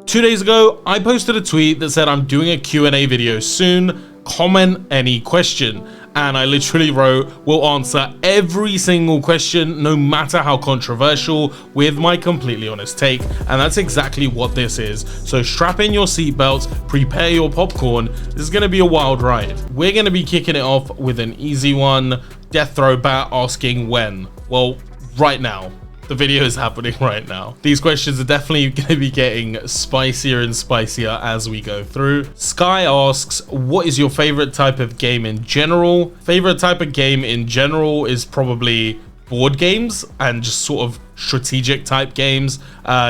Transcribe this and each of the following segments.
2 days ago, I posted a tweet that said I'm doing a Q&A video soon, comment any question. And I literally wrote, we'll answer every single question, no matter how controversial, with my completely honest take. And that's exactly what this is. So strap in your seatbelts, prepare your popcorn. This is gonna be a wild ride. We're gonna be kicking it off with an easy one. Death Throw Bat asking when? Well, right now. The video is happening right now. These questions are definitely going to be getting spicier and spicier as we go through. Sky asks, what is your favorite type of game in general? Favorite type of game in general is probably board games and just sort of strategic type games.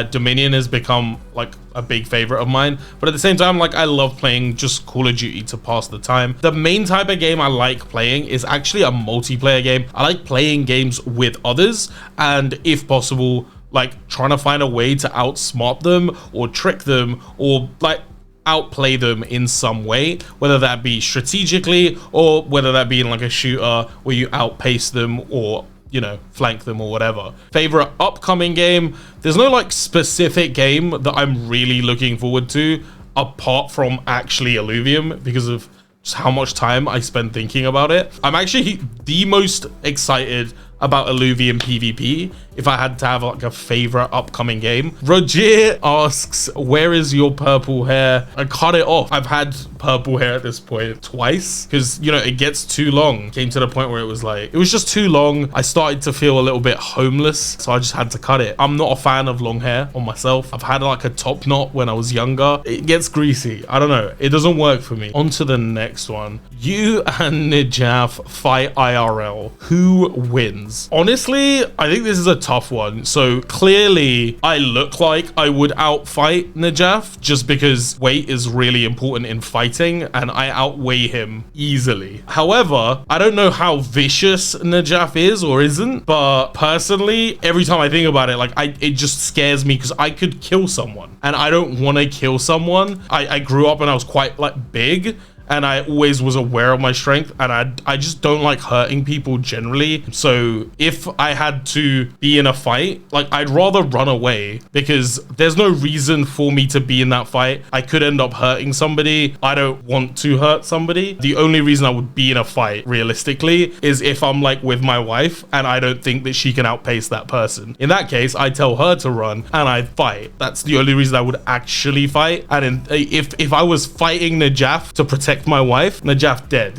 Dominion has become like a big favorite of mine, but at the same time, like, I love playing just Call of Duty to pass the time. The main type of game I like playing is actually a multiplayer game. I like playing games with others, and if possible, like trying to find a way to outsmart them or trick them or like outplay them in some way, whether that be strategically or whether that be in like a shooter where you outpace them or, you know, flank them or whatever. Favorite upcoming game, there's no like specific game that I'm really looking forward to apart from actually Illuvium, because of just how much time I spend thinking about it. I'm actually the most excited about Illuvium PvP if I had to have like a favorite upcoming game. Roger asks, where is your purple hair? I cut it off. I've had purple hair at this point twice because, you know, it gets too long. Came to the point where it was just too long. I started to feel a little bit homeless, so I just had to cut it. I'm not a fan of long hair on myself. I've had like a top knot when I was younger. It gets greasy. I don't know. It doesn't work for me. On to the next one. You and Nijafe fight IRL. Who wins? Honestly, I think this is a tough one. So clearly I look like I would outfight Nijafe just because weight is really important in fighting and I outweigh him easily. However, I don't know how vicious Nijafe is or isn't, but personally, every time I think about it, like it just scares me because I could kill someone and I don't want to kill someone. I grew up and I was quite like big, and I always was aware of my strength, and I just don't like hurting people generally. So if I had to be in a fight, like I'd rather run away because there's no reason for me to be in that fight. I could end up hurting somebody. I don't want to hurt somebody. The only reason I would be in a fight realistically is if I'm like with my wife and I don't think that she can outpace that person. In that case, I tell her to run and I fight. That's the only reason I would actually fight. And if I was fighting Nijafe to protect my wife, Nijafe dead.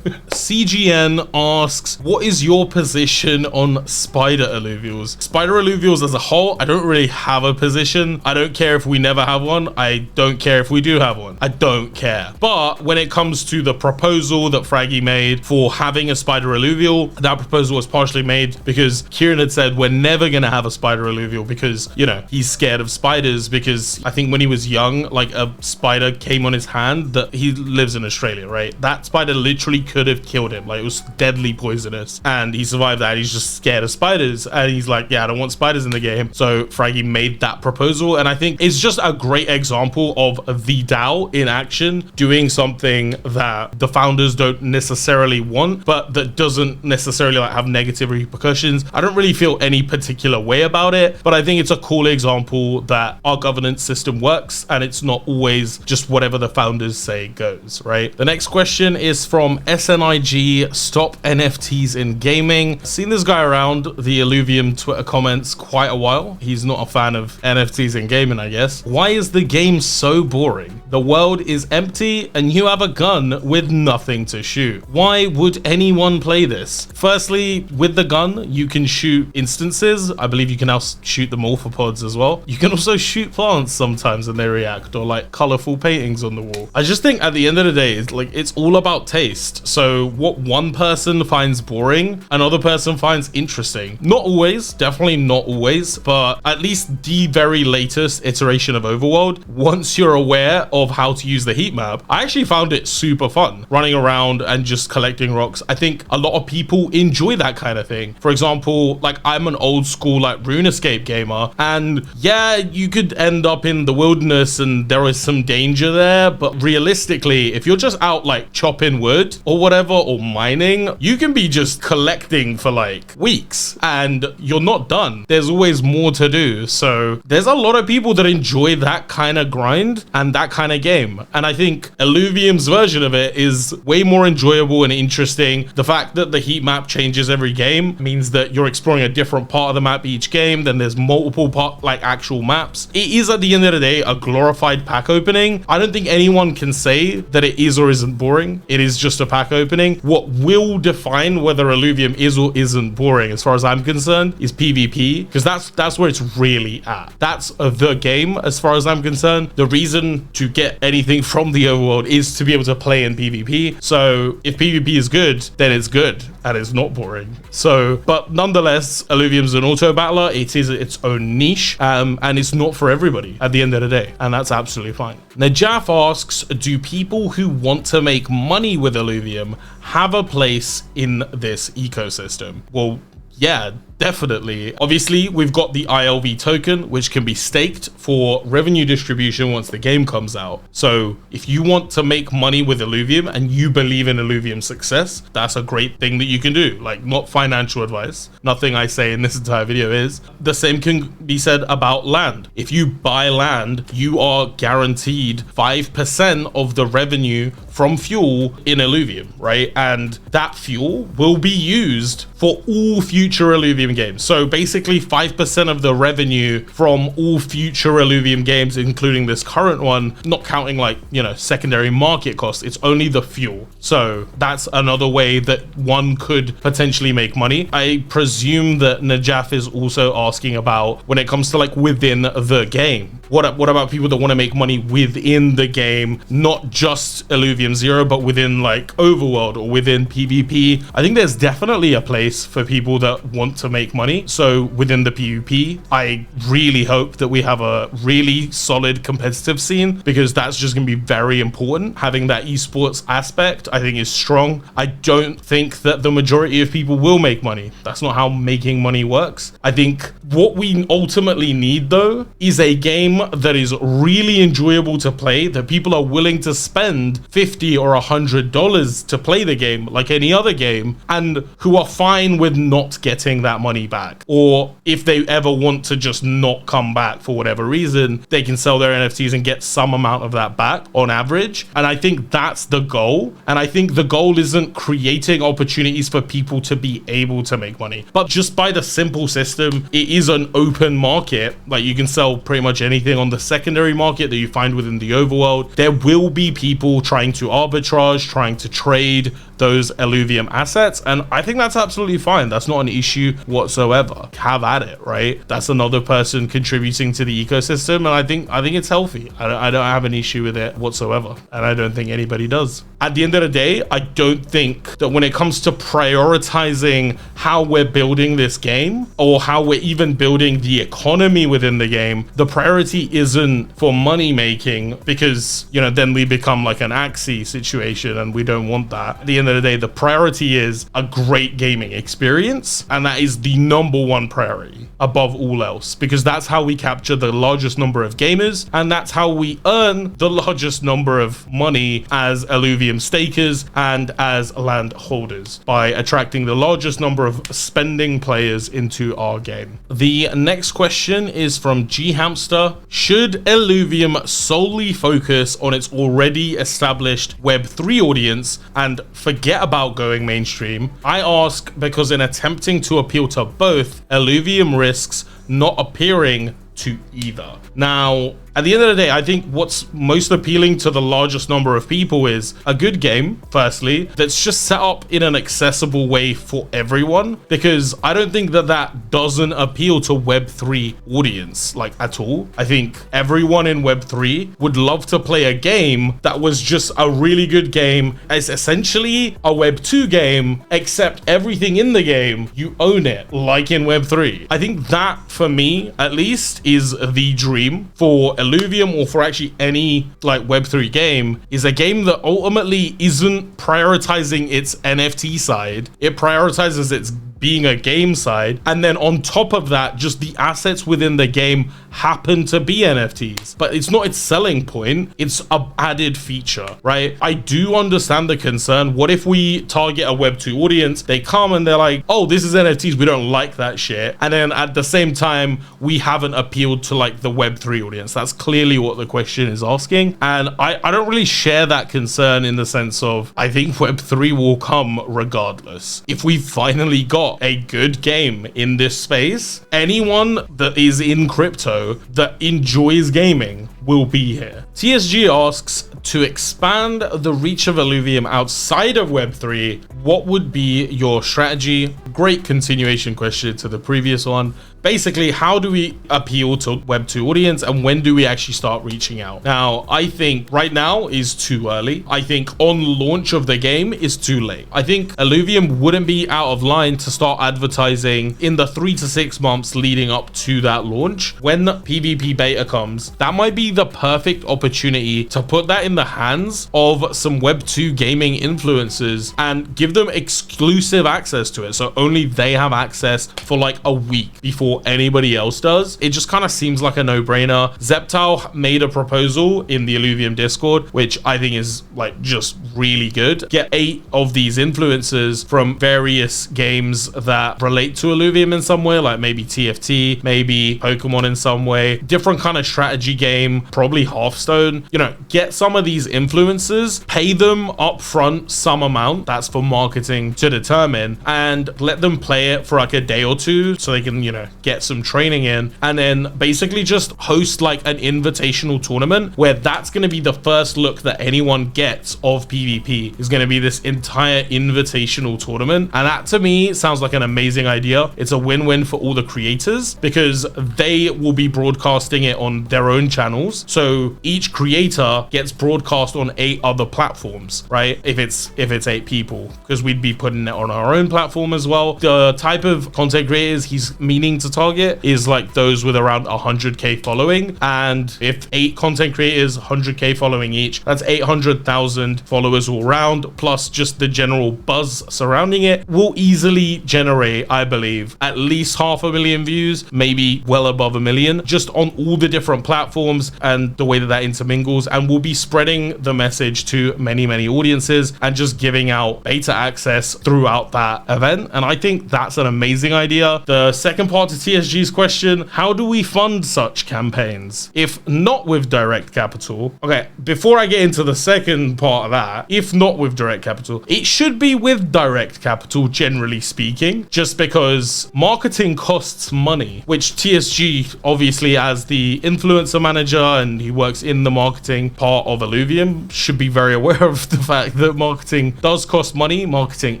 CGN asks, what is your position on spider Illuvials? Spider Illuvials as a whole, I don't really have a position. I don't care if we never have one. I don't care if we do have one. I don't care. But when it comes to the proposal that Fraggy made for having a spider Illuvial, that proposal was partially made because Kieran had said we're never gonna have a spider Illuvial because, you know, he's scared of spiders, because I think when he was young, like a spider came on his hand. That he lives in Australia, right? That spider literally could have killed him. Like, it was deadly poisonous and he survived that. He's just scared of spiders and he's like, yeah, I don't want spiders in the game. So Fraggy made that proposal, and I think it's just a great example of the DAO in action, doing something that the founders don't necessarily want, but that doesn't necessarily like have negative repercussions. I don't really feel any particular way about it, but I think it's a cool example that our governance system works and it's not always just whatever the founders say goes, right? The next question is from SNIG, stop NFTs in gaming. Seen this guy around the Illuvium Twitter comments quite a while. He's not a fan of NFTs in gaming, I guess. Why is the game so boring? The world is empty and you have a gun with nothing to shoot. Why would anyone play this? Firstly, with the gun, you can shoot instances. I believe you can now shoot the morphopods as well. You can also shoot plants sometimes and they react, or like colorful paintings on the wall. I just think at the end of the day, it's all about taste. So what one person finds boring, another person finds interesting. Not always, definitely not always, but at least the very latest iteration of Overworld, once you're aware of how to use the heat map, I actually found it super fun running around and just collecting rocks. I think a lot of people enjoy that kind of thing. For example, like I'm an old school like RuneScape gamer, and yeah, you could end up in the wilderness and there is some danger there, but realistically if you're just out like chopping wood or whatever, or mining, you can be just collecting for like weeks and you're not done. There's always more to do. So there's a lot of people that enjoy that kind of grind and that kind of game. And I think Illuvium's version of it is way more enjoyable and interesting. The fact that the heat map changes every game means that you're exploring a different part of the map each game. Then there's multiple actual maps. It is, at the end of the day, a glorified pack opening. I don't think anyone can say that it is or isn't boring. It is just a pack opening. What will define whether Illuvium is or isn't boring, as far as I'm concerned, is PvP, because that's where it's really at. That's the game, as far as I'm concerned. The reason to get anything from the overworld is to be able to play in PvP. So if PvP is good, then it's good and it's not boring. So, but nonetheless, Illuvium's an auto battler. It is its own niche, and it's not for everybody at the end of the day, and that's absolutely fine. Nijafe asks, do people who want to make money with Illuvium have a place in this ecosystem? Well, yeah, definitely. Obviously, we've got the ILV token, which can be staked for revenue distribution once the game comes out. So if you want to make money with Illuvium and you believe in Illuvium's success, that's a great thing that you can do. Like, not financial advice. Nothing I say in this entire video is. The same can be said about land. If you buy land, you are guaranteed 5% of the revenue from fuel in Illuvium, right? And that fuel will be used for all future Illuvium games. So basically 5% of the revenue from all future Illuvium games, including this current one, not counting like, you know, secondary market costs, it's only the fuel. So that's another way that one could potentially make money. I presume that Nijafe is also asking about when it comes to like within the game. What about people that want to make money within the game, not just Illuvium 0, but within like Overworld or within PvP? I think there's definitely a place for people that want to make money. So within the PvP, I really hope that we have a really solid competitive scene, because that's just going to be very important. Having that esports aspect, I think, is strong. I don't think that the majority of people will make money. That's not how making money works. I think what we ultimately need, though, is a game that is really enjoyable to play, that people are willing to spend $50 or $100 to play the game like any other game, and who are fine with not getting that money back. Or if they ever want to just not come back for whatever reason, they can sell their NFTs and get some amount of that back on average. And I think that's the goal. And I think the goal isn't creating opportunities for people to be able to make money, but just by the simple system, it is an open market. Like, you can sell pretty much anything on the secondary market that you find within the overworld. There will be people trying to arbitrage, trying to trade those Illuvium assets, and I think that's absolutely fine. That's not an issue whatsoever. Have at it, right? That's another person contributing to the ecosystem, and I think it's healthy. I don't have an issue with it whatsoever, and I don't think anybody does. At the end of the day, I don't think that when it comes to prioritizing how we're building this game, or how we're even building the economy within the game, the priority isn't for money making, because, you know, then we become like an Axie situation, and we don't want that. At the end of the day, the priority is a great gaming experience, and that is the #1 priority above all else, because that's how we capture the largest number of gamers, and that's how we earn the largest number of money as Illuvium stakers and as land holders, by attracting the largest number of spending players into our game. The next question is from G Hamster. Should Illuvium solely focus on its already established Web3 audience and forget about going mainstream? I ask because in attempting to appeal to both, Illuvium risks not appearing to either. Now, at the end of the day, I think what's most appealing to the largest number of people is a good game, firstly, that's just set up in an accessible way for everyone, because I don't think that that doesn't appeal to Web3 audience, like, at all. I think everyone in Web3 would love to play a game that was just a really good game. It's essentially a Web2 game, except everything in the game, you own it, like in Web3. I think that, for me, at least, is the dream for Illuvium, or for actually any like Web3 game, is a game that ultimately isn't prioritizing its NFT side. It prioritizes its being a game side, and then on top of that, just the assets within the game happen to be NFTs. But it's not its selling point, it's an added feature, right? I do understand the concern. What if we target a Web2 audience, they come and they're like, oh, this is NFTs, we don't like that shit, and then at the same time we haven't appealed to like the Web3 audience. That's clearly what the question is asking, and I don't really share that concern, in the sense of I think Web3 will come regardless. If we finally got a good game in this space, anyone that is in crypto that enjoys gaming will be here. TSG asks, to expand the reach of Illuvium outside of Web3, what would be your strategy? Great continuation question to the previous one. Basically, how do we appeal to Web2 audience, and when do we actually start reaching out? Now, I think right now is too early. I think on launch of the game is too late. I think Illuvium wouldn't be out of line to start advertising in the 3 to 6 months leading up to that launch. When PvP beta comes, that might be the perfect opportunity to put that in the hands of some Web2 gaming influencers and give them exclusive access to it. So only they have access for like a week before anybody else does. It just kind of seems like a no-brainer. Zeptal made a proposal in the Illuvium Discord, which I think is like just really good. Get 8 of these influencers from various games that relate to Illuvium in some way, like maybe TFT, maybe Pokemon in some way, different kind of strategy game, probably Hearthstone. You know, get some of these influencers, pay them upfront some amount, that's for marketing to determine, and let them play it for like a day or two so they can, you know, get some training in, and then basically just host like an invitational tournament where that's going to be the first look that anyone gets of PvP, is going to be this entire invitational tournament. And that to me sounds like an amazing idea. It's a win-win for all the creators because they will be broadcasting it on their own channels, so each creator gets broadcast on 8 other platforms, right? If it's 8 people, because we'd be putting it on our own platform as well. The type of content creators he's meaning to target is like those with around 100k following, and if 8 content creators, 100k following each, that's 800,000 followers all around, plus just the general buzz surrounding it, will easily generate, I believe, at least 500,000 views, maybe well above 1 million, just on all the different platforms and the way that intermingles, and we'll be spreading the message to many audiences and just giving out beta access throughout that event. And I think that's an amazing idea. The second part to TSG's question, how do we fund such campaigns if not with direct capital? Okay, before I get into the second part of that, if not with direct capital, it should be with direct capital, generally speaking, just because marketing costs money, which TSG obviously, as the influencer manager, and he works in the marketing part of Illuvium, should be very aware of the fact that marketing does cost money. Marketing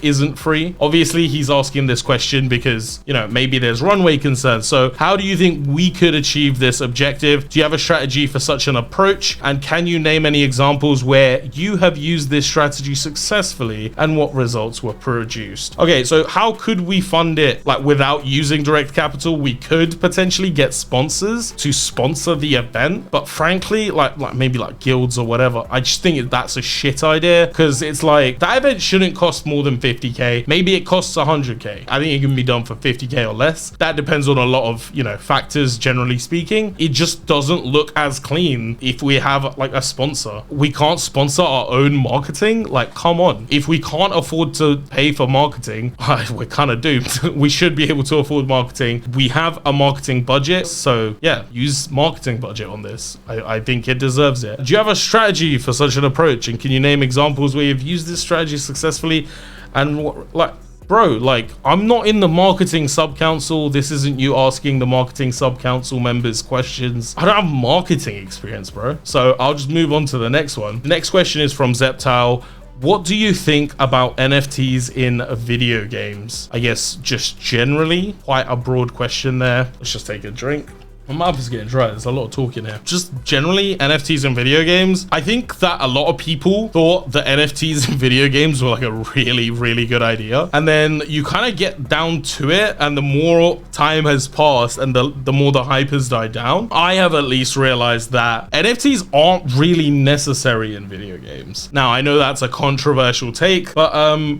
isn't free. Obviously, he's asking this question because, you know, maybe there's runway concerns. So how do you think we could achieve this objective? Do you have a strategy for such an approach? And can you name any examples where you have used this strategy successfully and what results were produced? Okay, so how could we fund it like without using direct capital? We could potentially get sponsors to sponsor the event, but frankly, like maybe like guilds or whatever, I just think that's a shit idea, because it's like that event shouldn't cost more than 50k. Maybe it costs 100k. I think it can be done for 50k or less. That depends on a lot of, you know, factors. Generally speaking, it just doesn't look as clean if we have like a sponsor. We can't sponsor our own marketing. Like, come on. If we can't afford to pay for marketing, we're kind of doomed. We should be able to afford marketing. We have a marketing budget, so yeah, use marketing budget on this. I think it deserves it. Do you have a strategy for such an approach, and can you name examples where you've used this strategy successfully? And like, bro, like, I'm not in the marketing sub-council. This isn't you asking the marketing sub-council members questions. I don't have marketing experience, bro. So I'll just move on to the next one. The next question is from Zeptal. What do you think about NFTs in video games? I guess just generally, quite a broad question there. Let's just take a drink. My mouth is getting dry. There's a lot of talking here. Just generally, NFTs in video games. I think that a lot of people thought that NFTs in video games were like a really, really good idea. And then you kind of get down to it, and the more time has passed and the more the hype has died down, I have at least realized that NFTs aren't really necessary in video games. Now, I know that's a controversial take, but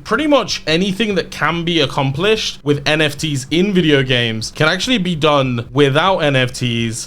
pretty much anything that can be accomplished with NFTs in video games can actually be done without NFTs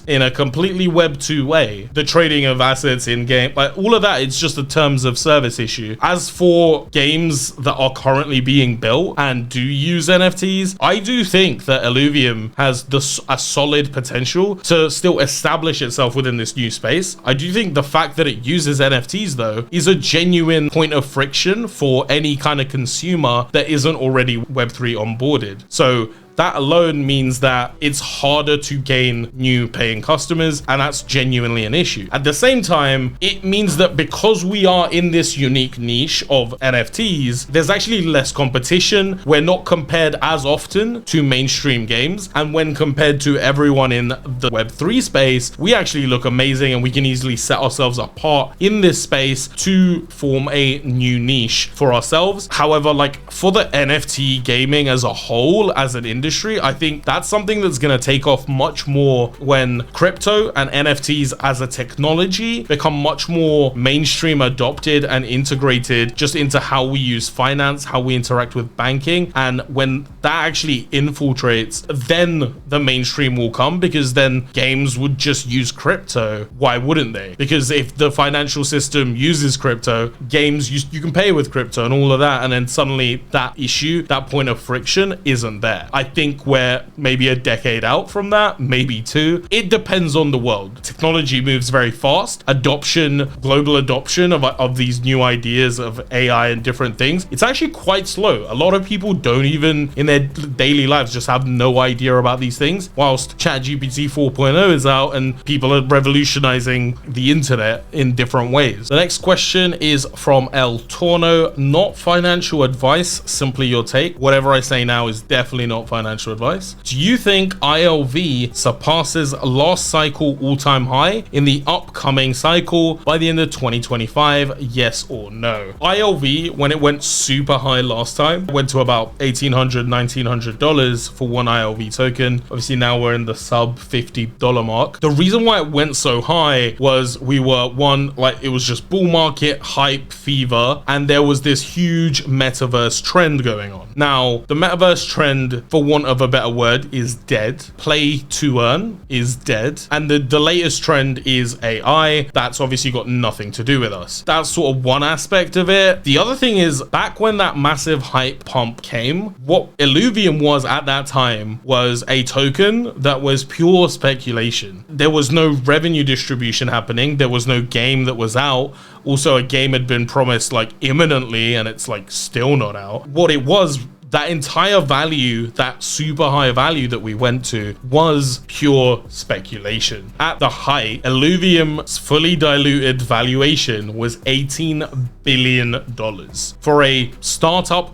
in a completely Web 2 way. The trading of assets in game, like all of that, it's just a terms of service issue. As for games that are currently being built and do use NFTs, I do think that Illuvium has a solid potential to still establish itself within this new space. I do think the fact that it uses NFTs though is a genuine point of friction for any kind of consumer that isn't already Web3 onboarded. So that alone means that it's harder to gain new paying customers, and that's genuinely an issue. At the same time, it means that because we are in this unique niche of NFTs, there's actually less competition. We're not compared as often to mainstream games, and when compared to everyone in the Web3 space, we actually look amazing, and we can easily set ourselves apart in this space to form a new niche for ourselves. However, like for the NFT gaming as a whole, as an industry, I think that's something that's going to take off much more when crypto and NFTs as a technology become much more mainstream adopted and integrated just into how we use finance, how we interact with banking. And when that actually infiltrates, then the mainstream will come, because then games would just use crypto. Why wouldn't they? Because if the financial system uses crypto, games, you can pay with crypto and all of that, and then suddenly that issue, that point of friction isn't there. I think we're maybe a decade out from that, maybe two. It depends on the world. Technology moves very fast. Adoption, global adoption of these new ideas of AI and different things, it's actually quite slow. A lot of people don't even in their daily lives just have no idea about these things, whilst ChatGPT 4.0 is out and people are revolutionizing the internet in different ways. The next question is from El Torno. Not financial advice, simply your take. Whatever I say now is definitely not financial advice. Do you think ILV surpasses last cycle all-time high in the upcoming cycle by the end of 2025? Yes or no? ILV, when it went super high last time, went to about $1,800, $1,900 for one ILV token. Obviously now we're in the sub $50 mark. The reason why it went so high was we were it was just bull market hype fever, and there was this huge metaverse trend going on. Now the metaverse trend, for want of a better word, is dead. Play to earn is dead, and the latest trend is AI. That's obviously got nothing to do with us. That's sort of one aspect of it. The other thing is, back when that massive hype pump came, what Illuvium was at that time was a token that was pure speculation. There was no revenue distribution happening. There was no game that was out. Also, a game had been promised like imminently, and it's like still not out. What it was, that entire value, that super high value that we went to, was pure speculation. At the height, Illuvium's fully diluted valuation was $18 billion. For a startup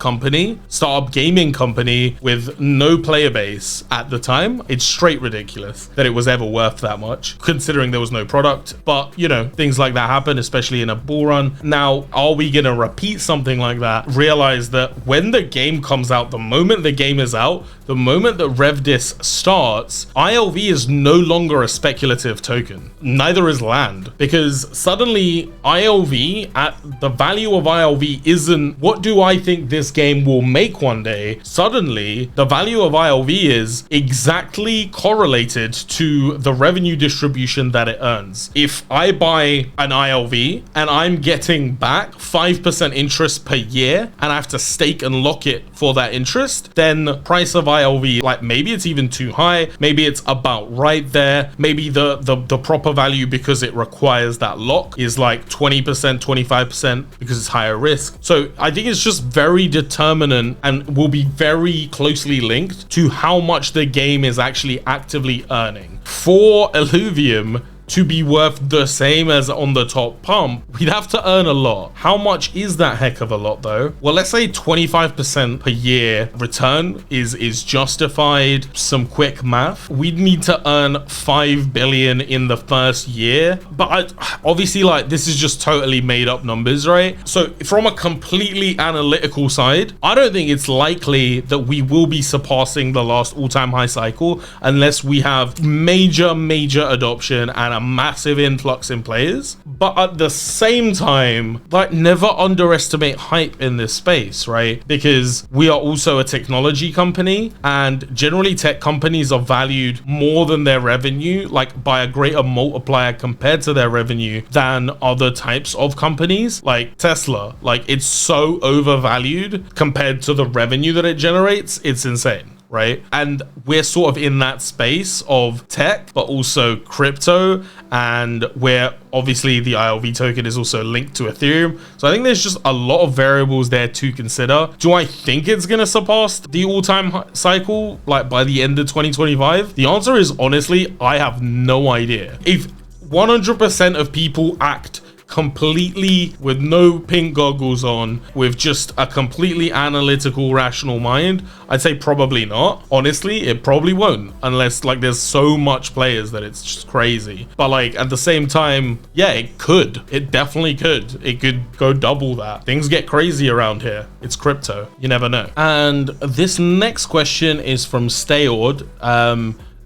gaming company with no player base at the time, it's straight ridiculous that it was ever worth that much, considering there was no product. But, you know, things like that happen, especially in a bull run. Now, are we going to repeat something like that? Realize that when the game comes out, the moment the game is out, the moment that RevDis starts, ILV is no longer a speculative token. Neither is land, because suddenly ILV, at the value of ILV isn't what do I think this game will make one day. Suddenly the value of ILV is exactly correlated to the revenue distribution that it earns. If I buy an ILV and I'm getting back 5% interest per year, and I have to stake and lock it for that interest, then price of ILV, like maybe it's even too high, maybe it's about right there, maybe the proper value, because it requires that lock, is like 20%, 25%, because it's higher risk. So I think it's just very determinant and will be very closely linked to how much the game is actually actively earning. For Illuvium to be worth the same as on the top pump, we'd have to earn a lot. How much is that heck of a lot though? Well, let's say 25% per year return is justified. Some quick math. We'd need to earn 5 billion in the first year. But obviously, like, this is just totally made up numbers, right? So from a completely analytical side, I don't think it's likely that we will be surpassing the last all-time high cycle unless we have major adoption and a massive influx in players. But at the same time, like, never underestimate hype in this space, right? Because we are also a technology company, and generally tech companies are valued more than their revenue, like by a greater multiplier compared to their revenue than other types of companies. Like Tesla, like, it's so overvalued compared to the revenue that it generates. It's insane, right? And we're sort of in that space of tech, but also crypto, and where obviously the ILV token is also linked to Ethereum. So I think there's just a lot of variables there to consider. Do I think it's gonna surpass the all-time cycle like by the end of 2025? The answer is honestly, I have no idea. If 100% of people act completely with no pink goggles on, with just a completely analytical, rational mind, I'd say probably not. Honestly, it probably won't, unless like there's so much players that it's just crazy. But like at the same time, yeah, it could. It definitely could. It could go double that. Things get crazy around here. It's crypto. You never know. And this next question is from Stayord.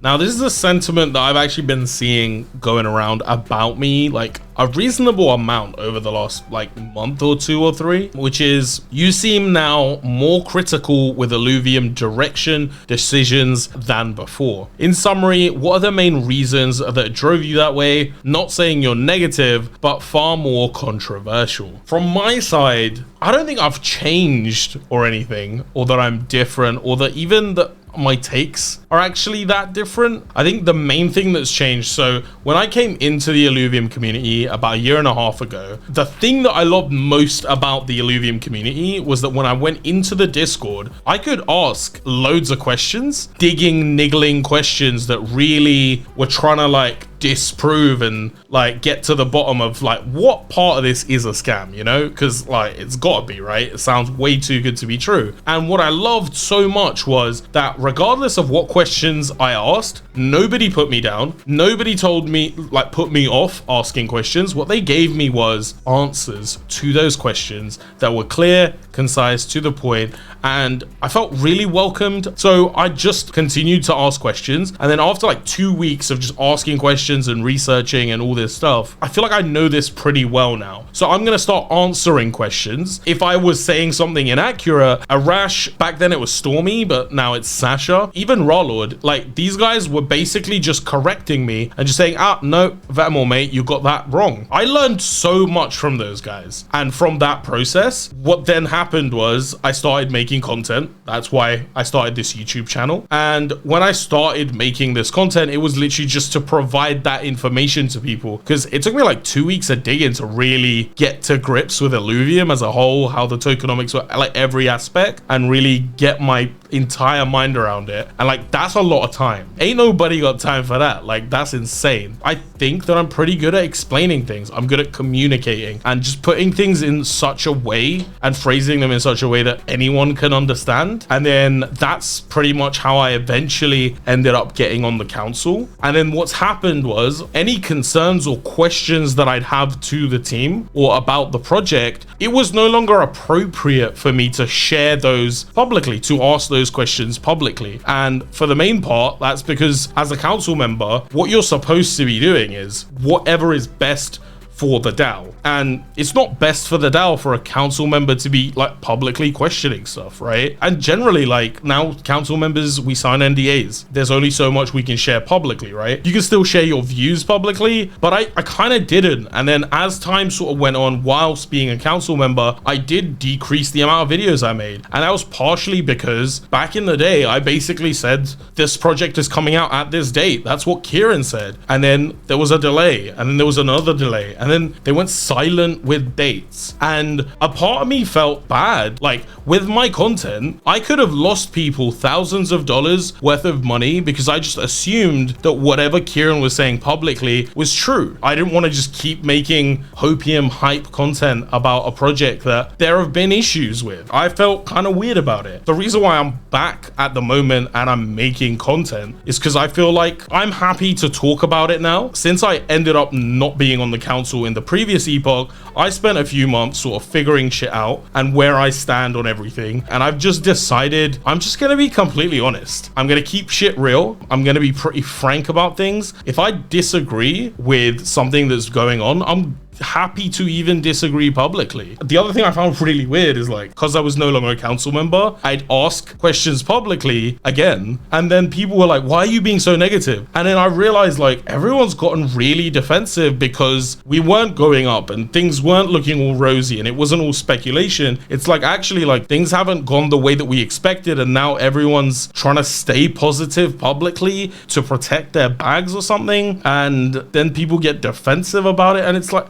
Now, this is a sentiment that I've actually been seeing going around about me, like a reasonable amount over the last like month or two or three, which is, you seem now more critical with Illuvium direction decisions than before. In summary, what are the main reasons that drove you that way? Not saying you're negative, but far more controversial. From my side, I don't think I've changed or anything, or that I'm different, or that even that my takes are actually that different. I think the main thing that's changed, so when I came into the Illuvium community about a year and a half ago, the thing that I loved most about the Illuvium community was that when I went into the Discord, I could ask loads of questions, niggling questions that really were trying to like disprove and like get to the bottom of like what part of this is a scam, you know, because like it's gotta be, right? It sounds way too good to be true. And what I loved so much was that regardless of what questions I asked, nobody put me down, nobody told me like put me off asking questions. What they gave me was answers to those questions that were clear, concise, to the point, and I felt really welcomed. So I just continued to ask questions, and then after like 2 weeks of just asking questions and researching and all this stuff, I feel like I know this pretty well now. So I'm gonna start answering questions. If I was saying something inaccurate, Arash, back then it was Stormy, but now it's Sasha, even Rawlord, like these guys were basically just correcting me and just saying, no, Vetemor, mate, you got that wrong. I learned so much from those guys. And from that process, what then happened was I started making content. That's why I started this YouTube channel. And when I started making this content, it was literally just to provide that information to people, because it took me like 2 weeks of digging to really get to grips with Illuvium as a whole, how the tokenomics were, like every aspect, and really get my entire mind around it. And like that's a lot of time. Ain't nobody got time for that. Like that's insane. I think that I'm pretty good at explaining things. I'm good at communicating and just putting things in such a way and phrasing them in such a way that anyone can understand. And then that's pretty much how I eventually ended up getting on the council. And then what's happened was any concerns or questions that I'd have to the team or about the project, it was no longer appropriate for me to share those publicly, to ask those questions publicly. And for the main part, that's because as a council member, what you're supposed to be doing is whatever is best for the DAO. And it's not best for the DAO for a council member to be like publicly questioning stuff, right? And generally, like now council members, we sign NDAs. There's only so much we can share publicly, right? You can still share your views publicly, but I kind of didn't. And then as time sort of went on, whilst being a council member, I did decrease the amount of videos I made. And that was partially because back in the day, I basically said, this project is coming out at this date. That's what Kieran said. And then there was a delay, and then there was another delay. And then they went silent with dates. And a part of me felt bad. Like, with my content, I could have lost people thousands of dollars worth of money because I just assumed that whatever Kieran was saying publicly was true. I didn't want to just keep making hopium hype content about a project that there have been issues with. I felt kind of weird about it. The reason why I'm back at the moment and I'm making content is because I feel like I'm happy to talk about it now. Since I ended up not being on the council in the previous Epoch, I spent a few months sort of figuring shit out and where I stand on everything. And I've just decided I'm just going to be completely honest. I'm going to keep shit real. I'm going to be pretty frank about things. If I disagree with something that's going on, I'm happy to even disagree publicly. The other thing I found really weird is, like, because I was no longer a council member, I'd ask questions publicly again, and then people were like, why are you being so negative? And then I realized, like, everyone's gotten really defensive because we weren't going up and things weren't looking all rosy and it wasn't all speculation. It's like, actually, like, things haven't gone the way that we expected, and now everyone's trying to stay positive publicly to protect their bags or something, and then people get defensive about it, and it's like,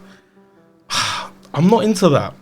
I'm not into that.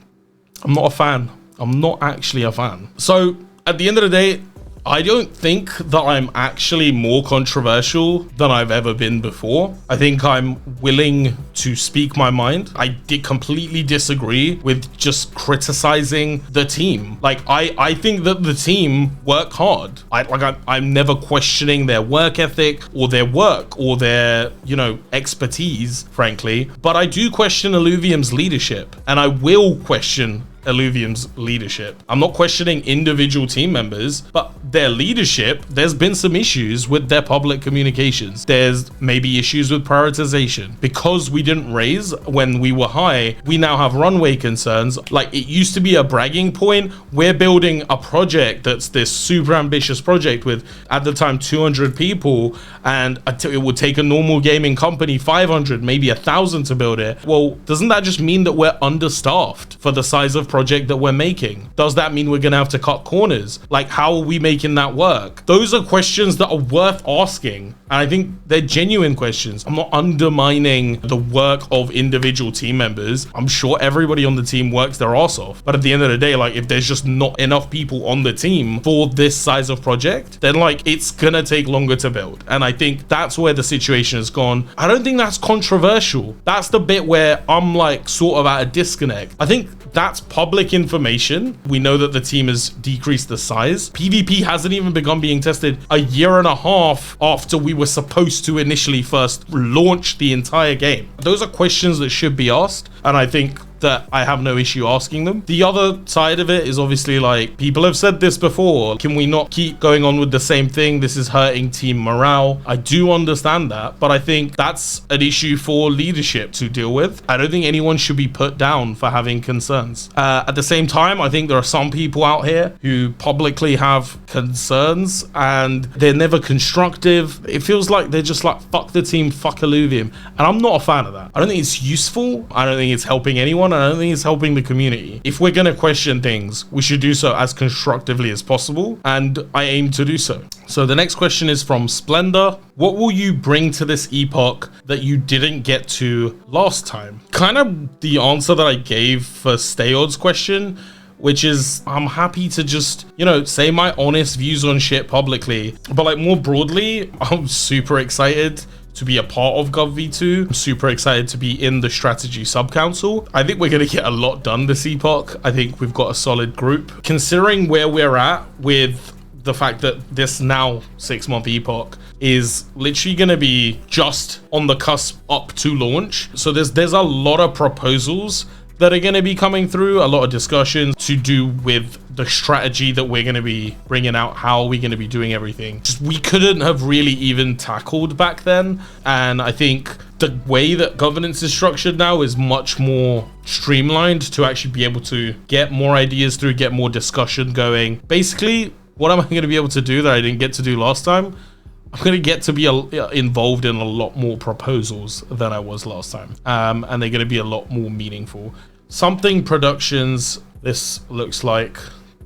I'm not a fan. I'm not actually a fan. So at the end of the day, I don't think that I'm actually more controversial than I've ever been before. I think I'm willing to speak my mind. I did completely disagree with just criticizing the team. Like, I think that the team work hard. I'm never questioning their work ethic or their work or their, you know, expertise, frankly. But I do question Illuvium's leadership, and I will question Illuvium's leadership. I'm not questioning individual team members, but their leadership, there's been some issues with their public communications. There's maybe issues with prioritization. Because we didn't raise when we were high, we now have runway concerns. Like, it used to be a bragging point. We're building a project that's this super ambitious project with, at the time, 200 people, and it would take a normal gaming company 500, maybe 1,000 to build it. Well, doesn't that just mean that we're understaffed for the size of project that we're making? Does that mean we're gonna have to cut corners? Like, how are we making that work? Those are questions that are worth asking, and I think they're genuine questions. I'm not undermining the work of individual team members. I'm sure everybody on the team works their ass off, but at the end of the day, like, if there's just not enough people on the team for this size of project, then, like, it's gonna take longer to build. And I think that's where the situation has gone. I don't think that's controversial. That's the bit where I'm, like, sort of at a disconnect. I think that's public information. We know that the team has decreased the size. PvP hasn't even begun being tested a year and a half after we were supposed to initially first launch the entire game. Those are questions that should be asked, and I think that I have no issue asking them. The other side of it is obviously, like, people have said this before. Can we not keep going on with the same thing? This is hurting team morale. I do understand that, but I think that's an issue for leadership to deal with. I don't think anyone should be put down for having concerns. At the same time, I think there are some people out here who publicly have concerns and they're never constructive. It feels like they're just like, fuck the team, fuck Illuvium. And I'm not a fan of that. I don't think it's useful. I don't think it's helping anyone. I don't think it's helping the community. If we're going to question things, we should do so as constructively as possible, and I aim to do so. So the next question is from Splendor. What will you bring to this epoch that you didn't get to last time? Kind of the answer that I gave for Stayod's question, which is I'm happy to just, you know, say my honest views on shit publicly. But, like, more broadly, I'm super excited to be a part of GovV2. I'm super excited to be in the strategy sub-council. I think we're going to get a lot done this epoch. I think we've got a solid group. Considering where we're at with the fact that this now 6-month epoch is literally going to be just on the cusp up to launch. So there's a lot of proposals that are going to be coming through, a lot of discussions to do with the strategy that we're going to be bringing out, how are we going to be doing everything. Just, we couldn't have really even tackled back then. And I think the way that governance is structured now is much more streamlined to actually be able to get more ideas through, get more discussion going. Basically, what am I going to be able to do that I didn't get to do last time? I'm going to get to be involved in a lot more proposals than I was last time. And they're going to be a lot more meaningful. Something Productions, this looks like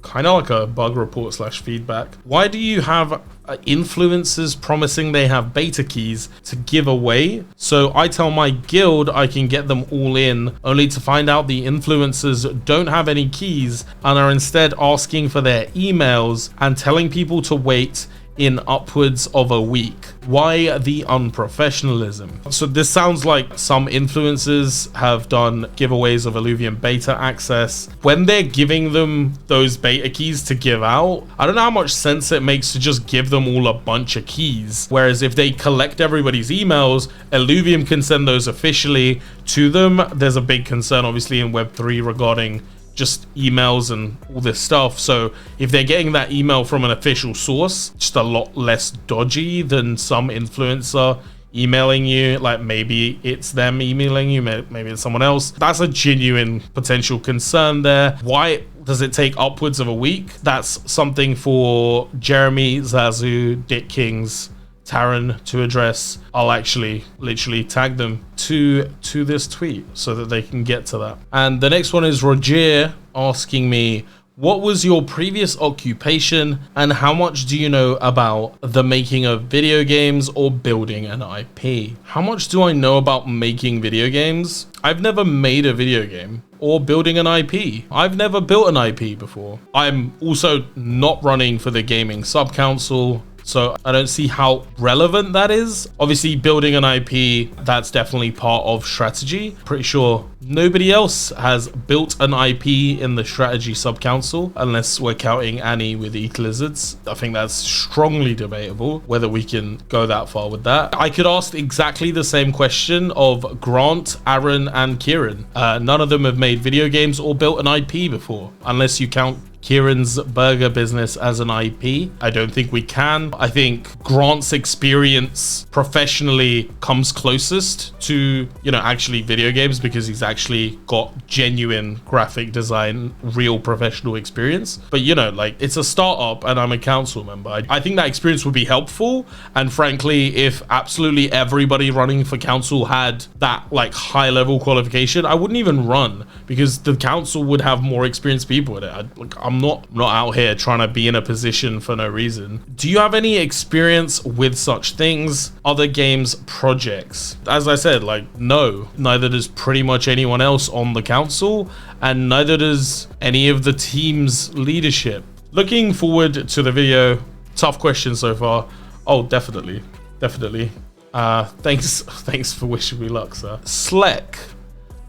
kind of like a bug report / feedback. Why do you have influencers promising they have beta keys to give away. So I tell my guild I can get them all in, only to find out the influencers don't have any keys and are instead asking for their emails and telling people to wait in upwards of a week. Why the unprofessionalism? So this sounds like some influencers have done giveaways of Illuvium beta access. When they're giving them those beta keys to give out, I don't know how much sense it makes to just give them all a bunch of keys. Whereas if they collect everybody's emails, Illuvium can send those officially to them. There's a big concern obviously in Web3 regarding just emails and all this stuff. So if they're getting that email from an official source, just a lot less dodgy than some influencer emailing you. Like maybe it's them emailing you, maybe it's someone else. That's a genuine potential concern there. Why does it take upwards of a week? That's something for Jeremy, Zazu, Dick Kings, Taran to address. I'll actually literally tag them to this tweet so that they can get to that. And the next one is Roger asking me, what was your previous occupation and how much do you know about the making of video games or building an IP? How much do I know about making video games? I've never made a video game or building an IP. I've never built an IP before. I'm also not running for the gaming sub-council, so I don't see how relevant that is. Obviously building an IP, that's definitely part of strategy. Pretty sure nobody else has built an IP in the strategy sub-council, unless we're counting Annie with Eat Lizards. I think that's strongly debatable whether we can go that far with that. I could ask exactly the same question of Grant, Aaron, and Kieran. None of them have made video games or built an IP before, unless you count Kieran's burger business as an IP. I don't think we can. I think Grant's experience professionally comes closest to, you know, actually video games because he's actually got genuine graphic design, real professional experience. But, you know, like, it's a startup and I'm a council member. I think that experience would be helpful. And frankly, if absolutely everybody running for council had that like high level qualification, I wouldn't even run because the council would have more experienced people in it. I'm not out here trying to be in a position for no reason. Do you have any experience with such things? Other games projects? As I said, like, no, neither does pretty much anyone else on the council, and neither does any of the team's leadership. Looking forward to the video. Tough question so far. Oh, definitely. Thanks for wishing me luck, sir. Sleck.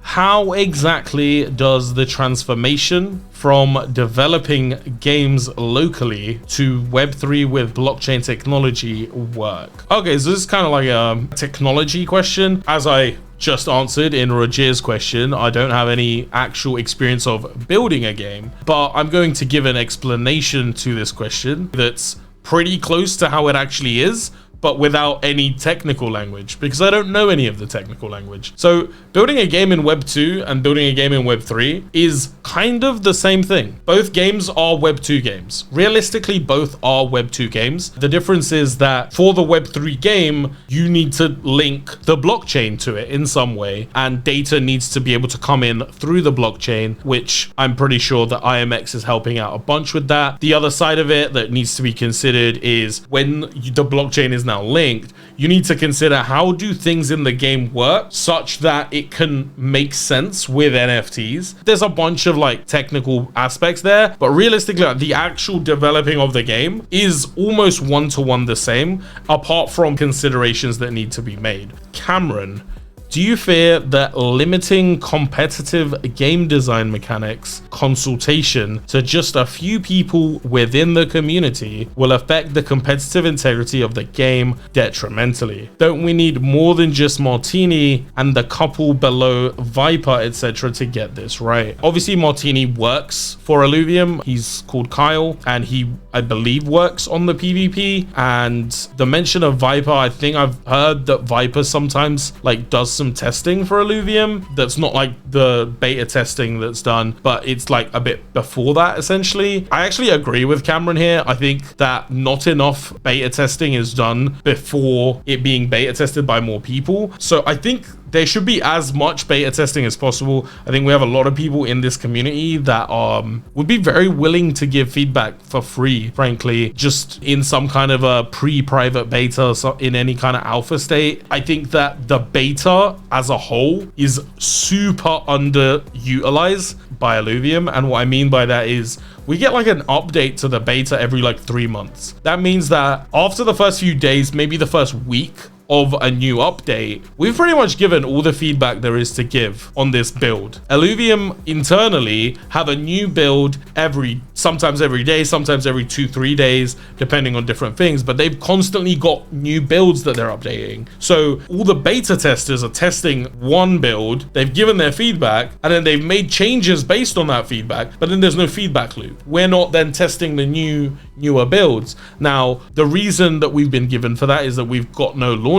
How exactly does the transformation from developing games locally to Web3 with blockchain technology work? Okay, so this is kind of like a technology question. As I just answered in Roger's question, I don't have any actual experience of building a game, but I'm going to give an explanation to this question that's pretty close to how it actually is, but without any technical language, because I don't know any of the technical language. So building a game in Web 2 and building a game in Web 3 is kind of the same thing. Both games are Web 2 games. Realistically, both are Web 2 games. The difference is that for the Web 3 game, you need to link the blockchain to it in some way, and data needs to be able to come in through the blockchain, which I'm pretty sure that IMX is helping out a bunch with that. The other side of it that needs to be considered is when the blockchain is now linked, you need to consider how do things in the game work such that it can make sense with NFTs. There's a bunch of like technical aspects there, but realistically the actual developing of the game is almost one-to-one the same, apart from considerations that need to be made. Cameron, do you fear that limiting competitive game design mechanics consultation to just a few people within the community will affect the competitive integrity of the game detrimentally? Don't we need more than just Martini and the couple below Viper, etc. to get this right? Obviously, Martini works for Illuvium. He's called Kyle, and he, I believe, works on the PvP. And the mention of Viper, I think I've heard that Viper sometimes like does some testing for Illuvium that's not like the beta testing that's done, but it's like a bit before that essentially. I actually agree with Cameron here. I think that not enough beta testing is done before it being beta tested by more people. So I think there should be as much beta testing as possible. I think we have a lot of people in this community that would be very willing to give feedback for free, frankly, just in some kind of a pre-private beta, so in any kind of alpha state. I think that the beta as a whole is super underutilized by Illuvium, and what I mean by that is we get like an update to the beta every like 3 months. That means that after the first few days, maybe the first week of a new update, we've pretty much given all the feedback there is to give on this build. Illuvium internally have a new build sometimes every day, sometimes every 2-3 days, depending on different things, but they've constantly got new builds that they're updating. So all the beta testers are testing one build, they've given their feedback, and then they've made changes based on that feedback, but then there's no feedback loop. We're not then testing the newer builds. Now, the reason that we've been given for that is that we've got no launcher,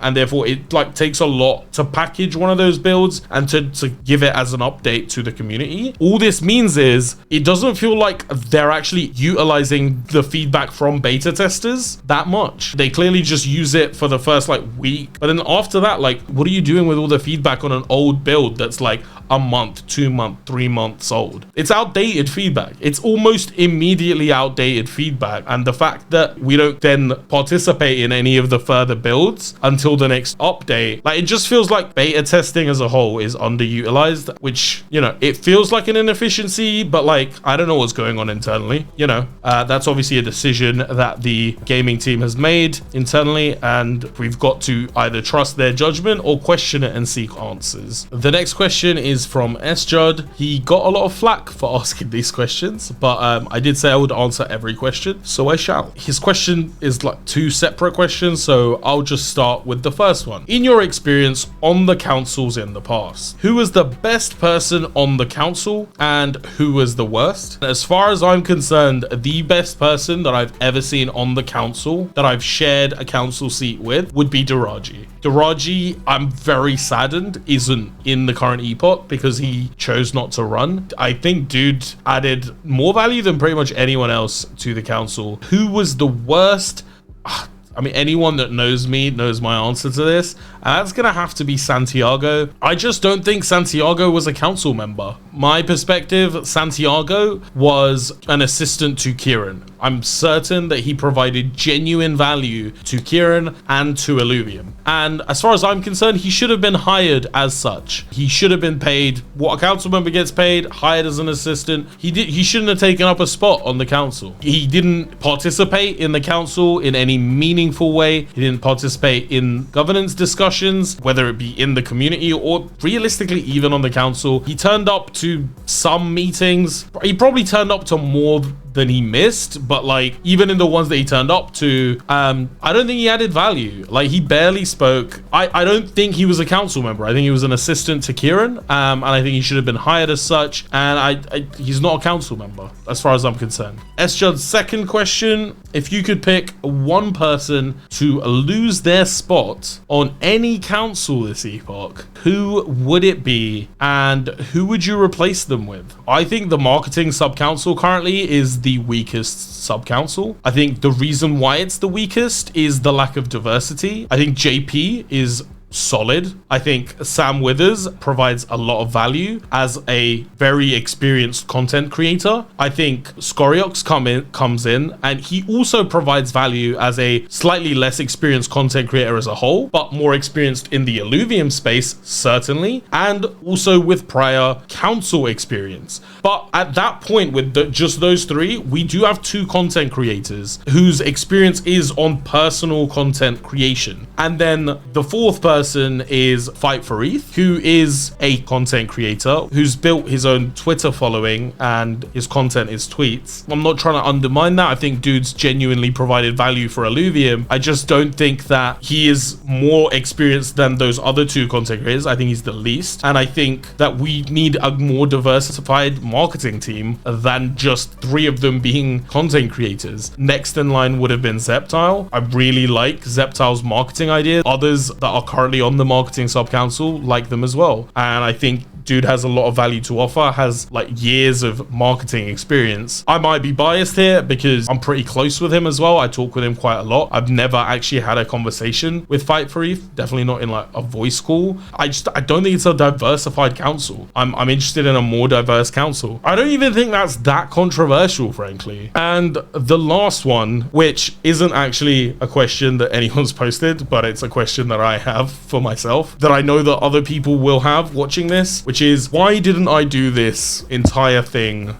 and therefore it like takes a lot to package one of those builds and to give it as an update to the community. All this means is it doesn't feel like they're actually utilizing the feedback from beta testers that much. They clearly just use it for the first like week, but then after that, like, what are you doing with all the feedback on an old build that's like a month, 2 months, 3 months old? It's outdated feedback. It's almost immediately outdated feedback, and the fact that we don't then participate in any of the further builds until the next update, like, it just feels like beta testing as a whole is underutilized, which, you know, it feels like an inefficiency, but like, I don't know what's going on internally, you know. That's obviously a decision that the gaming team has made internally, and we've got to either trust their judgment or question it and seek answers. The next question is from S Judd. He got a lot of flack for asking these questions, but I did say I would answer every question, so I shall. His question is like 2 separate questions, so I'll just start with the first one. In your experience on the councils in the past, who was the best person on the council and who was the worst? As far as I'm concerned, the best person that I've ever seen on the council that I've shared a council seat with would be Diraji. Diraji, I'm very saddened, isn't in the current Epoch because he chose not to run. I think dude added more value than pretty much anyone else to the council. Who was the worst? I mean, anyone that knows me knows my answer to this, and that's gonna have to be Santiago. I just don't think Santiago was a council member. My perspective, Santiago was an assistant to Kieran. I'm certain that he provided genuine value to Kieran and to Illuvium. And as far as I'm concerned, he should have been hired as such. He should have been paid what a council member gets paid, hired as an assistant. He shouldn't have taken up a spot on the council. He didn't participate in the council in any meaningful way. He didn't participate in governance discussions, whether it be in the community or realistically even on the council. He turned up to some meetings. He probably turned up to more than he missed, but like, even in the ones that he turned up to, I don't think he added value. Like, he barely spoke. I don't think he was a council member. I think he was an assistant to Kieran, and I think he should have been hired as such, and he's not a council member as far as I'm concerned. S Judd's second question: if you could pick one person to lose their spot on any council this epoch, who would it be and who would you replace them with? I think the marketing sub-council currently is the weakest sub-council. I think the reason why it's the weakest is the lack of diversity. I think JP is solid. I think Sam Withers provides a lot of value as a very experienced content creator. I think Scoriox comes in and he also provides value as a slightly less experienced content creator as a whole, but more experienced in the Illuvium space, certainly, and also with prior council experience. But at that point, with just those 3, we do have 2 content creators whose experience is on personal content creation. And then the 4th person is Fight for ETH, who is a content creator who's built his own Twitter following and his content is tweets. I'm not trying to undermine that. I think dude's genuinely provided value for Illuvium. I just don't think that he is more experienced than those other 2 content creators. I think he's the least, and I think that we need a more diversified marketing team than just 3 of them being content creators. Next in line would have been Zeptile. I really like Zeptile's marketing ideas. Others that are currently on the marketing sub-council like them as well, and I think dude has a lot of value to offer, has like years of marketing experience. I might be biased here because I'm pretty close with him as well. I talk with him quite a lot. I've never actually had a conversation with Fight for ETH, definitely not in like a voice call. I don't think it's a diversified council. I'm interested in a more diverse council. I don't even think that's that controversial, frankly. And the last one, which isn't actually a question that anyone's posted, but it's a question that I have for myself that I know that other people will have watching this, which is, why didn't I do this entire thing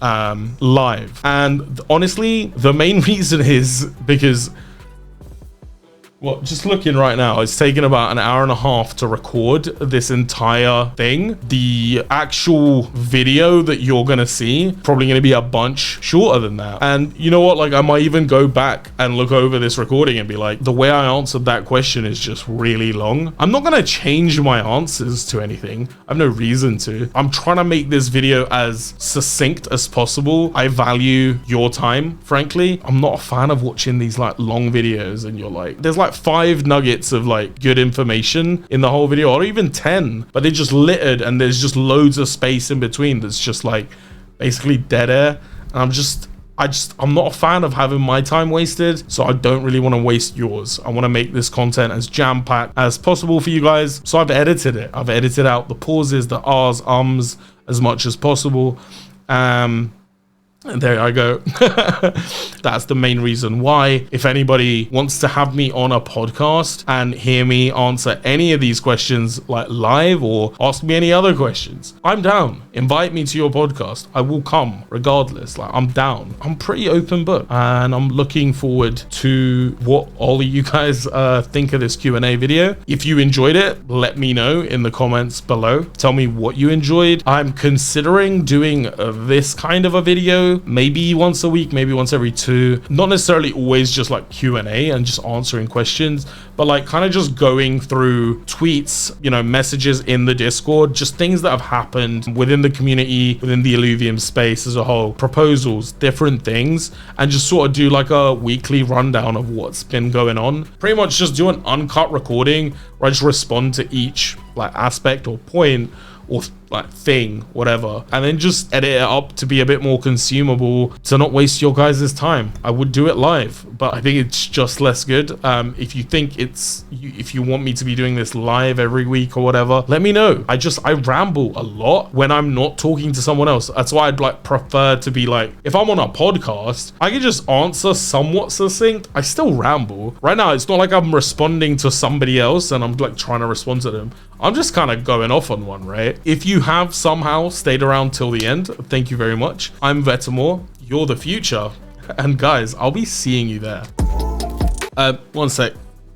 live? And honestly, the main reason is because, well, just looking right now, it's taken about an hour and a half to record this entire thing. The actual video that you're gonna see probably gonna be a bunch shorter than that. And you know what, like I might even go back and look over this recording and be like, the way I answered that question is just really long. I'm not gonna change my answers to anything. I have no reason to. I'm trying to make this video as succinct as possible. I value your time, frankly. I'm not a fan of watching these like long videos and you're like, there's like 5 nuggets of like good information in the whole video, or even 10, but they're just littered and there's just loads of space in between that's just like basically dead air. And I'm not a fan of having my time wasted, so I don't really want to waste yours. I want to make this content as jam-packed as possible for you guys. So I've edited it. I've edited out the pauses, the ahs, ums as much as possible. And there I go. That's the main reason why. If anybody wants to have me on a podcast and hear me answer any of these questions like live, or ask me any other questions, I'm down. Invite me to your podcast. I will come regardless. Like, I'm down. I'm pretty open book, and I'm looking forward to what all of you guys think of this Q&A video. If you enjoyed it, let me know in the comments below. Tell me what you enjoyed. I'm considering doing this kind of a video maybe once a week, maybe once every 2. Not necessarily always just like Q&A and just answering questions, but like kind of just going through tweets, you know, messages in the Discord, just things that have happened within the community, within the Illuvium space as a whole, proposals, different things, and just sort of do like a weekly rundown of what's been going on. Pretty much just do an uncut recording where I just respond to each like aspect or point or like thing, whatever, and then just edit it up to be a bit more consumable, to not waste your guys' time. I would do it live, but I think it's just less good. If you think if you want me to be doing this live every week or whatever, let me know. I ramble a lot when I'm not talking to someone else. That's why I'd like prefer to be like, if I'm on a podcast, I can just answer somewhat succinct. I still ramble. Right now, it's not like I'm responding to somebody else and I'm like trying to respond to them. I'm just kind of going off on one, right? If you have somehow stayed around till the end, thank you very much. I'm Vetemor, you're the future, and guys, I'll be seeing you there. One sec.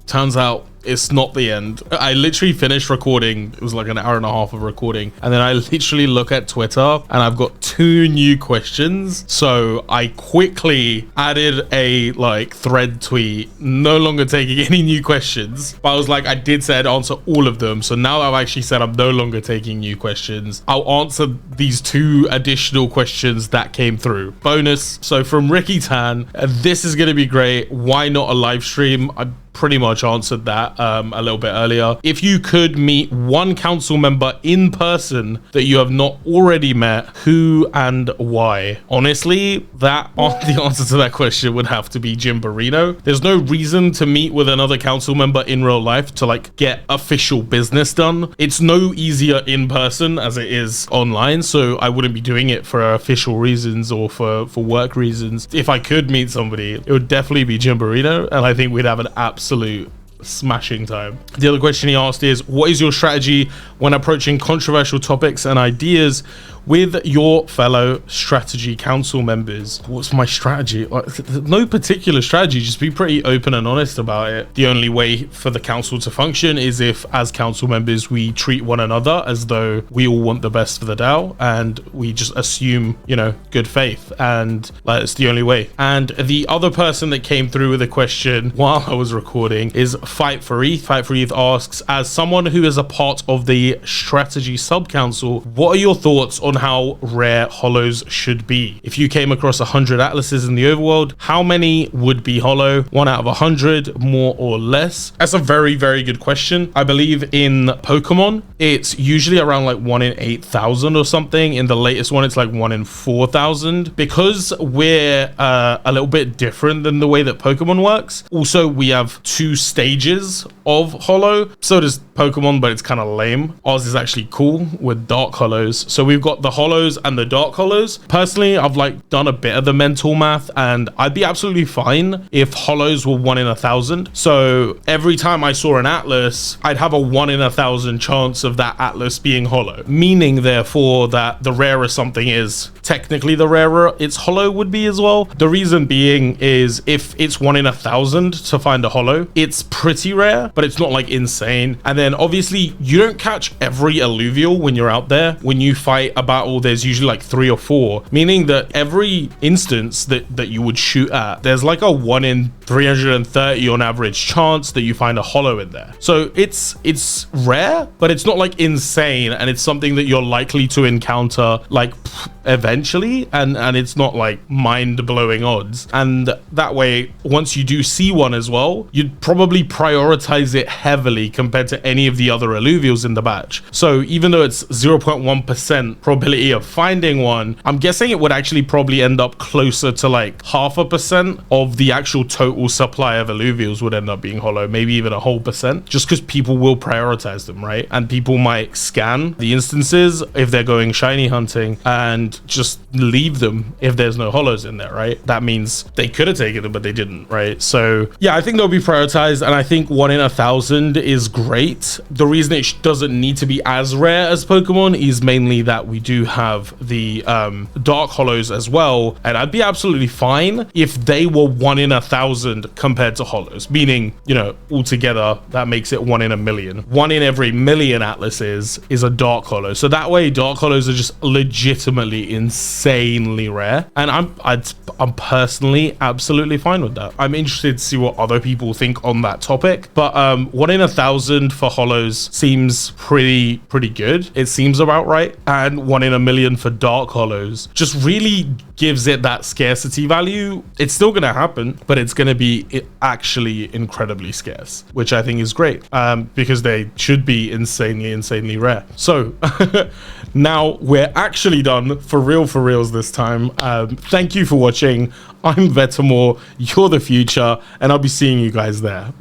Turns out it's not the end. I literally finished recording. It was like an hour and a half of recording, and then I literally look at Twitter and I've got 2 new questions. So I quickly added a like thread tweet, no longer taking any new questions, but I was like, I did say I'd answer all of them. So now I've actually said I'm no longer taking new questions. I'll answer these 2 additional questions that came through. Bonus. So from Ricky Tan, this is going to be great. Why not a live stream? I pretty much answered that a little bit earlier. If you could meet one council member in person that you have not already met, who and why? Honestly, the answer to that question would have to be Jim Barino. There's no reason to meet with another council member in real life to like get official business done. It's no easier in person as it is online, so I wouldn't be doing it for official reasons or for work reasons. If I could meet somebody, it would definitely be Jim Barino, and I think we'd have an absolute smashing time. The other question he asked is, what is your strategy when approaching controversial topics and ideas with your fellow strategy council members? What's my strategy? No particular strategy, just be pretty open and honest about it. The only way for the council to function is if, as council members, we treat one another as though we all want the best for the DAO, and we just assume, you know, good faith, and like, it's the only way. And the other person that came through with a question while I was recording is Fight for ETH. Fight for ETH asks, as someone who is a part of the strategy sub-council, what are your thoughts on how rare holos should be. If you came across 100 atlases in the overworld, how many would be holo? 1 out of 100, more or less? That's a very, very good question. I believe in Pokemon, it's usually around like 1 in 8,000 or something. In the latest one, it's like 1 in 4,000. Because we're a little bit different than the way that Pokemon works. Also, we have 2 stages of holo. So does Pokemon, but it's kind of lame. Ours is actually cool with dark holos. So we've got the holos and the dark holos. Personally, I've like done a bit of the mental math, and I'd be absolutely fine if holos were 1 in 1,000. So every time I saw an atlas, I'd have a 1 in 1,000 chance of that atlas being holo, meaning therefore that the rarer something is, technically the rarer its holo would be as well. The reason being is if it's 1 in 1,000 to find a holo, it's pretty rare, but it's not like insane. And then obviously you don't catch every alluvial when you're out there. When you fight a battle, there's usually like 3 or 4, meaning that every instance that you would shoot at, there's like a 1 in 330 on average chance that you find a holo in there. So it's rare, but it's not like insane, and it's something that you're likely to encounter like eventually, and it's not like mind-blowing odds. And that way, once you do see one as well, you'd probably prioritize it heavily compared to any of the other alluvials in the batch. So even though it's 0.1% probability of finding one, I'm guessing it would actually probably end up closer to like 0.5% of the actual total supply of alluvials would end up being holo, maybe even a whole percent, just because people will prioritize them, right? And people might scan the instances if they're going shiny hunting and just leave them if there's no holos in there, right? That means they could have taken them, but they didn't, right? So yeah, I think they'll be prioritized, and I think 1 in 1,000 is great. The reason it doesn't need to be as rare as Pokemon is mainly that we do have the dark holos as well, and I'd be absolutely fine if they were 1 in 1,000 compared to holos, meaning, you know, altogether that makes it 1 in a million. 1 in every million atlases is a dark holo, so that way dark holos are just legitimately insanely rare, and I'm personally absolutely fine with that. I'm interested to see what other people think on that topic, but 1 in 1,000 for holos seems pretty good. It seems about right, and 1 in a million for dark holos just really gives it that scarcity value. It's still gonna happen, but it's gonna be actually incredibly scarce, which I think is great, because they should be insanely rare. So now we're actually done for reals this time. Thank you for watching. I'm Vetemor, you're the future, and I'll be seeing you guys there.